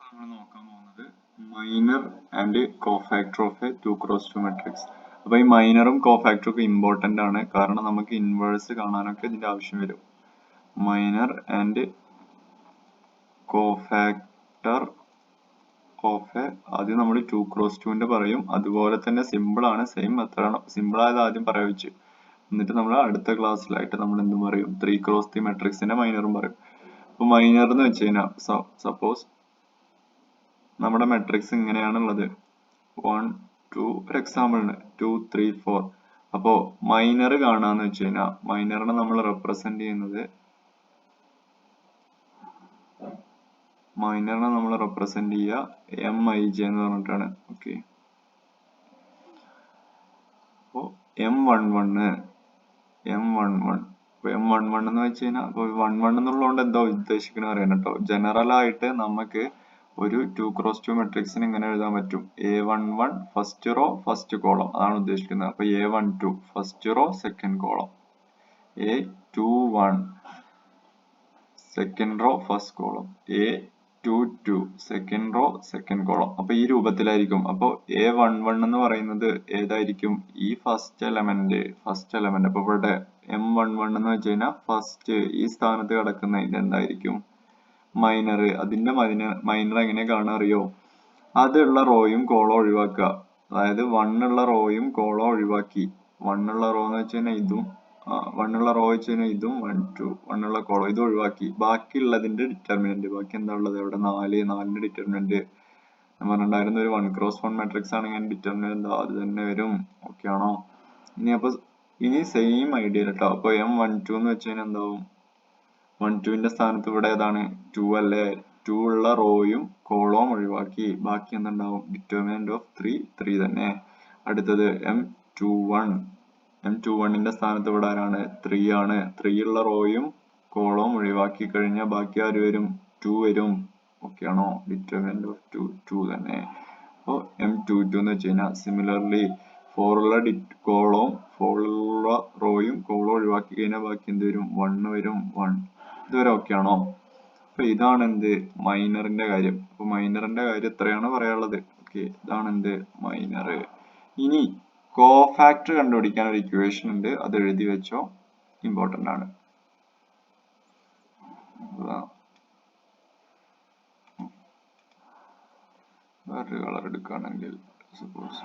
നമ്മൾ നോക്കാൻ പോകുന്നത് minor and cofactor of A 2x2 matrix. അപ്പൊ ഈ മൈനറും കോഫാക്ടറും ഒക്കെ ഇമ്പോർട്ടന്റ് ആണ്, കാരണം നമുക്ക് ഇൻവേഴ്സ് കാണാനൊക്കെ ഇതിന്റെ ആവശ്യം വരും. Minor and cofactor of A, ആദ്യം നമ്മൾ 2x2 പറയും, അതുപോലെ തന്നെ സിമ്പിൾ ആണ്, സെയിം മെത്തേഡ്. സിമ്പിൾ ആയത് ആദ്യം പ്രയോഗിച്ച്, എന്നിട്ട് നമ്മൾ അടുത്ത ക്ലാസ്സിലായിട്ട് നമ്മൾ എന്തും പറയും, 3x3 മെട്രിക്സിന്റെ മൈനറും പറയും. അപ്പൊ മൈനർ എന്ന് വെച്ച് കഴിഞ്ഞാൽ സപ്പോസ് നമ്മുടെ മെട്രിക്സ് ഇങ്ങനെയാണുള്ളത് 1 2, ഒരു എക്സാമ്പിളിന് 2 3 4. അപ്പോ മൈനർ കാണാന്ന് വെച്ച് കഴിഞ്ഞാൽ മൈനറിനെ നമ്മൾ റെപ്രസെന്റ് ചെയ്യുന്നത് MIJ എന്ന് പറഞ്ഞിട്ടാണ്. ഓക്കെ, അപ്പോ M11 എന്ന് വെച്ച് കഴിഞ്ഞാൽ 11 എന്നുള്ളതുകൊണ്ട് എന്താ ഉദ്ദേശിക്കുന്നത് അറിയാൻ കേട്ടോ. ജനറൽ ആയിട്ട് നമുക്ക് ഒരു 2x2 മെട്രിക്സിന് ഇങ്ങനെ എഴുതാൻ പറ്റും, A11 first row first column, അതാണ് ഉദ്ദേശിക്കുന്നത്. അപ്പൊ A12 first row second column, A21 second row first column, A22 second row second column. അപ്പൊ ഈ രൂപത്തിലായിരിക്കും. അപ്പൊ A11 എന്ന് പറയുന്നത് ഏതായിരിക്കും, ഈ ഫസ്റ്റ് എലമെന്റ്. അപ്പൊ ഇവിടെ M11 എന്ന് വെച്ച് കഴിഞ്ഞാൽ ഫസ്റ്റ് ഈ സ്ഥാനത്ത് കിടക്കുന്ന ഇതെന്തായിരിക്കും, മൈനർ. അതിന്റെ മൈനർ എങ്ങനെ കാണാൻ അറിയോ, അതുള്ള റോയും കോളം ഒഴിവാക്കുക. അതായത് 1 ഉള്ള റോയും കോളം ഒഴിവാക്കി, 1 ഉള്ള റോ എന്ന് വെച്ച് കഴിഞ്ഞാൽ ഇതും 1 ഉള്ള റോ വെച്ച് കഴിഞ്ഞാൽ ഇതും 1 2 1 ഉള്ള കോളം ഇത് ഒഴിവാക്കി, ബാക്കിയുള്ളതിന്റെ ഡിറ്റർമിനന്റ്, ബാക്കി എന്താ ഉള്ളത് ഇവിടെ 4ന്റെ ഡിറ്റർമിനന്റ് ഞാൻ പറഞ്ഞിട്ടുണ്ടായിരുന്നു. ഒരു 1x1 മെട്രിക്സ് ആണെങ്കിൽ ഡിറ്റർമിനന്റ് എന്താ, അത് തന്നെ വരും. ഓക്കെ ആണോ? ഇനി സെയിം ഐഡിയ കേട്ടോ. അപ്പൊ M12 എന്ന് വെച്ച് കഴിഞ്ഞാൽ എന്താവും, 12ന്റെ സ്ഥാനത്ത് ഇവിടെ ഏതാണ് 2 അല്ലേ, 2 ഉള്ള റോയും കോളവും ഒഴിവാക്കി, ബാക്കി എന്തുണ്ടാവും, ഡിറ്റർമിനന്റ് ഓഫ് 3 തന്നെ. അടുത്തത് M21ന്റെ സ്ഥാനത്ത് ഇവിടെ ആരാണ്, 3 ആണ്. 3 ഉള്ള റോയും കോളവും ഒഴിവാക്കി കഴിഞ്ഞാൽ ബാക്കി ആര് വരും, 2 വരും. ഓക്കെ ആണോ? ഡിറ്റർമിനന്റ് ഓഫ് 2 തന്നെ. അപ്പൊ M22 എന്ന് വെച്ച് കഴിഞ്ഞാൽ സിമിലർലി 4 ഉള്ള റോയും കോളവും ഒഴിവാക്കി കഴിഞ്ഞാൽ ബാക്കി എന്ത് വരും, 1 വരും. 1 ഇതുവരെ ഓക്കെ ആണോ? അപ്പൊ ഇതാണ് എന്ത്, മൈനറിന്റെ കാര്യം. അപ്പൊ മൈനറിന്റെ കാര്യം ഇത്രയാണ് പറയാനുള്ളത്. ഓക്കെ, ഇതാണ് എന്ത്, മൈനർ. ഇനി കോഫാക്ടർ കണ്ടുപിടിക്കാൻ ഒരു ഇക്വേഷൻ ഉണ്ട്, അത് എഴുതി വെച്ചോ, ഇമ്പോർട്ടന്റ് ആണ്. വേറൊരു കളർ എടുക്കുകയാണെങ്കിൽ സപ്പോസ്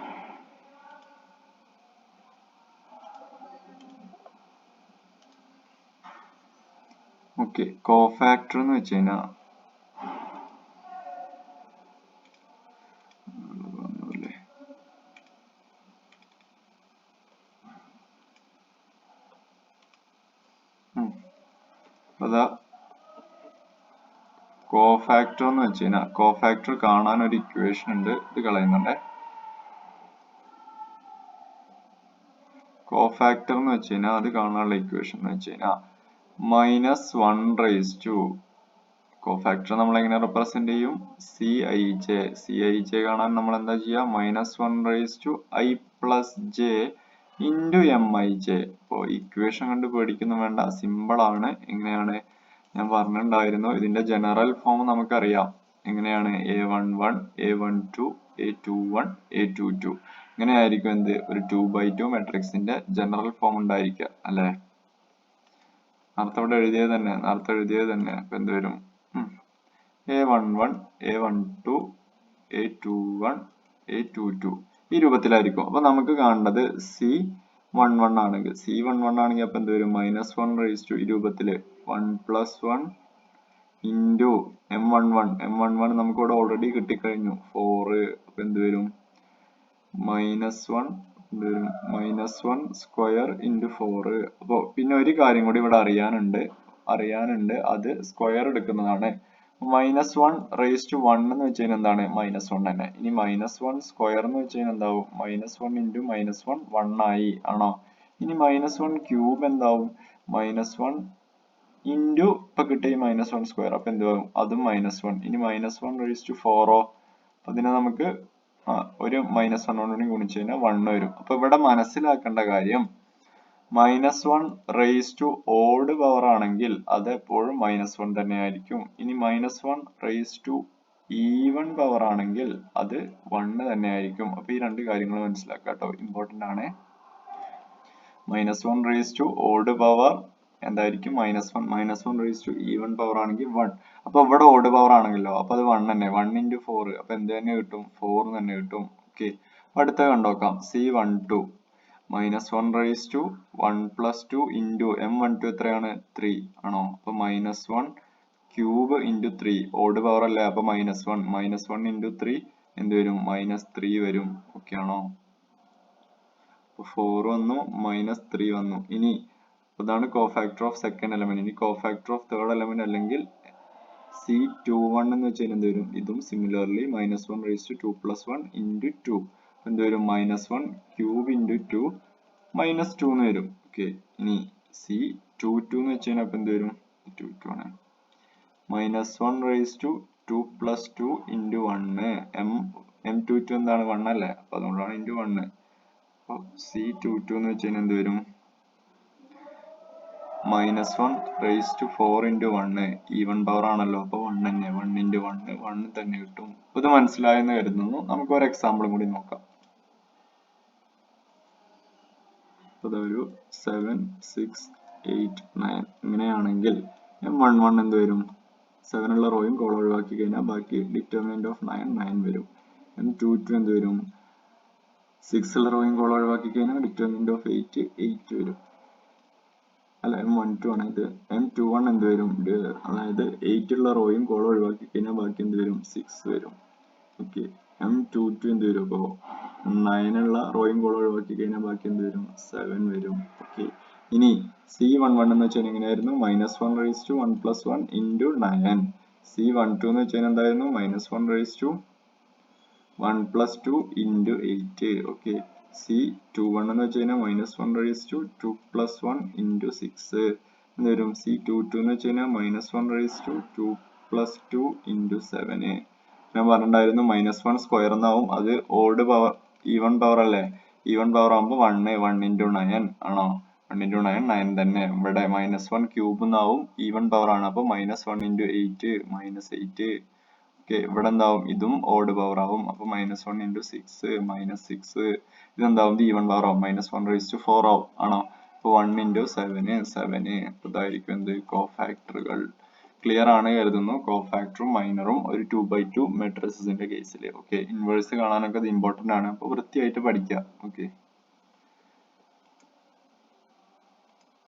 ഓക്കെ, കോഫാക്ടർ എന്ന് വെച്ച് കഴിഞ്ഞാൽ അതാ കോഫാക്ടർ എന്ന് വെച്ച് കഴിഞ്ഞാൽ, കോഫാക്ടർ കാണാൻ ഒരു ഇക്വേഷൻ ഉണ്ട്, ഇത് കളയുന്നുണ്ടേ. കോഫാക്ടർ എന്ന് വെച്ച് കഴിഞ്ഞാൽ അത് കാണാനുള്ള ഇക്വേഷൻ എന്ന് വെച്ച് കഴിഞ്ഞാൽ -1 കോഫാക്ടർ നമ്മൾ എങ്ങനെ റെപ്രസെന്റ് ചെയ്യും, Cij കാണാൻ നമ്മൾ എന്താ ചെയ്യുക, -1i+j into Mij. അപ്പോ ഇക്വേഷൻ കണ്ട് പേടിക്കൊന്നും വേണ്ട, സിമ്പിൾ ആണ്. എങ്ങനെയാണ് ഞാൻ പറഞ്ഞിട്ടുണ്ടായിരുന്നു, ഇതിന്റെ ജനറൽ ഫോം നമുക്കറിയാം. എങ്ങനെയാണ്, A11 A12 A21 A22 ഇങ്ങനെ ആയിരിക്കും എന്ത്, ഒരു 2x2 മെട്രിക്സിന്റെ ജനറൽ ഫോം ഉണ്ടായിരിക്കുക അല്ലെ. നേരത്തെ ഇവിടെ എഴുതിയത് തന്നെ. അപ്പൊ എന്ത് വരും, A11 A12 A21 A22 ഈ രൂപത്തിലായിരിക്കും. അപ്പൊ നമുക്ക് കാണേണ്ടത് C11 ആണെങ്കിൽ അപ്പൊ എന്ത് വരും, -1 ഈ രൂപത്തില് 1+1 into M11 നമുക്ക് ഇവിടെ ഓൾറെഡി കിട്ടിക്കഴിഞ്ഞു 4. അപ്പൊ എന്ത് വരും, -1 സ്ക്വയർ into 4. അപ്പൊ പിന്നെ ഒരു കാര്യം കൂടി ഇവിടെ അറിയാനുണ്ട്, അത് സ്ക്വയർ എടുക്കുന്നതാണ്. -1 എന്ന് വെച്ച് കഴിഞ്ഞാൽ എന്താണ്, -1 തന്നെ. ഇനി -1 സ്ക്വയർ എന്ന് വെച്ച് കഴിഞ്ഞാൽ എന്താവും, -1 into -1 1 ആയി ആണോ. ഇനി -1 ക്യൂബ് എന്താവും, -1 into ഇപ്പൊ കിട്ടിയ -1 സ്ക്വയർ, അപ്പൊ എന്താവും, അതും -1. ഇനി -1⁴ അതിനെ നമുക്ക് ഒരു -1 കൊണ്ട് ഗുണിച്ചു കഴിഞ്ഞാൽ 1 വരും. അപ്പൊ ഇവിടെ മനസ്സിലാക്കേണ്ട കാര്യം, -1 ഓഡ് പവർ ആണെങ്കിൽ അത് എപ്പോഴും -1 തന്നെ ആയിരിക്കും. ഇനി -1 ഈവൺ പവർ ആണെങ്കിൽ അത് 1 തന്നെ ആയിരിക്കും. അപ്പൊ ഈ രണ്ട് കാര്യങ്ങൾ മനസ്സിലാക്കുക കേട്ടോ, ഇമ്പോർട്ടന്റ് ആണ്. -1 റേസ് ടു ഓഡ് പവർ എന്തായിരിക്കും? -1. -1 റേസ് ടു ഈവൺ പവർ ആണെങ്കിൽ 1. അപ്പൊ ഇവിടെ ഓഡ് പവർ ആണെങ്കിലോ, അപ്പൊ അത് 1 തന്നെ. 1 into 4 അപ്പൊ എന്ത് തന്നെ കിട്ടും? 4 തന്നെ കിട്ടും. ഓക്കെ, അടുത്ത കണ്ടോക്കാം. C12 -1 raise to 1 + 2 into m12 എത്രയാണ്? 3 ആണോ? അപ്പൊ -1 ക്യൂബ് into 3 ഓഡ് പവർ അല്ലേ, അപ്പൊ -1 -1 into 3 എന്ത് വരും? -3 വരും. ഓക്കെ ആണോ? 4 വന്നു, -3 വന്നു. ഇനി അതാണ് കോഫാക്ടർ ഓഫ് സെക്കൻഡ് എലമെന്റ്. ഇനി കോഫാക്ടർ ഓഫ് തേർഡ് എലമെന്റ് അല്ലെങ്കിൽ C21 എന്ന് വെച്ചാൽ എന്ത് വരും? ഇതും സിമിലർലി -1 റേസ് ടു 2 + 1 into 2 എന്ത് വരും? -1 ക്യൂബ് into 2 -2 എന്ന് വരും. ഓക്കെ, ഇനി C22 എന്ന് വെച്ച് കഴിഞ്ഞാൽ എന്ത് വരും? 22 ആണ്. -1 റേസ് ടു 2 + 2 into 1 m22 എന്താണ്? 1 അല്ലേ, അപ്പൊ അതുകൊണ്ടാണ് into 1. അപ്പൊ C22 എന്ന് വെച്ച് കഴിഞ്ഞാൽ എന്ത് വരും? -1 raise to 4 into 1 even power ആണല്ലോ, അപ്പൊ 1 തന്നെ. 1 into 1 1 തന്നെ കിട്ടും. ഇത് മനസ്സിലായെന്ന് കരുതുന്നു. നമുക്ക് ഒരു എക്സാമ്പിളും കൂടി നോക്കാം. ഒരു 7 6 8 9 ഇങ്ങനെയാണെങ്കിൽ m11 എന്ത് വരും? 7 ഉള്ള റോയും കോളം ഒഴിവാക്കി കഴിഞ്ഞാൽ ബാക്കി ഡിറ്റർമിനന്റ് ഓഫ് 9 വരും. m22 എന്ത് വരും? 6 ഉള്ള റോയും കോളം ഒഴിവാക്കി കഴിഞ്ഞാൽ ഡിറ്റർമിനന്റ് ഓഫ് 8 വരും. അല്ല, m12 ആണ് ഇത്. m21 എന്ത് വരും? അതായത് 8 ഉള്ള റോയും കോളം ഒഴിവാക്കി കഴിഞ്ഞാൽ ബാക്കി എന്ത് വരും? 6 വരും. ഓക്കെ, m22 എന്ത് വരും? അപ്പോ 9 ഉള്ള റോയും കോളം ഒഴിവാക്കി കഴിഞ്ഞാൽ ബാക്കി എന്ത് വരും? 7 വരും. ഓക്കെ, ഇനി C11 എന്ന് വെച്ചാൽ എങ്ങനെയായിരുന്നു? -1 റേസ് ടു 1 + 1 into 9. C12 എന്ന് വെച്ചാൽ എന്തായിരുന്നു? -1 raise to 1 + 2 into 8. Okay, C21 എന്ന് വെച്ച് കഴിഞ്ഞാൽ -1 റേസ് ടു 2 + 1 into 6 എന്ന് വരും. C22 എന്ന് വെച്ച് കഴിഞ്ഞാൽ -1 റേസ് ടു 2 + 2 into 7. ഞാൻ പറഞ്ഞിട്ടുണ്ടായിരുന്നു -1 സ്ക്വയർ എന്നാവും. അത് ഓഡ് പവർ ഈവൺ പവർ അല്ലേ, ഈവൺ പവർ ആകുമ്പോൾ 1 into 9 ആണോ? 1 into 9 9 തന്നെ. ഇവിടെ -1 ക്യൂബ് എന്നാവും, ഈവൺ പവർ ആണ്. അപ്പൊ -1 into 8 -8. ഓക്കെ, ഇവിടെ എന്താവും? ഇതും ഓഡ് പവർ ആവും. അപ്പൊ -1 into 6 -6. ഇതെന്താവും? ഈവൺ പവർ ആവും. -1 റേസ് ടു 4 ആവും ആണോ? അപ്പൊ 1 into 7 7. ഇതായിരിക്കും എന്ത്? കോഫാക്ടറുകൾ. ക്ലിയർ ആണ് കരുതുന്നു. കോഫാക്ടറും മൈനറും ഒരു 2x2 മെട്രിക്സിന്റെ കേസിൽ. ഓക്കെ, ഇൻവേഴ്സ് കാണാനൊക്കെ ഇത് ഇമ്പോർട്ടന്റ് ആണ്. അപ്പൊ വൃത്തിയായിട്ട് പഠിക്കുക. ഓക്കെ.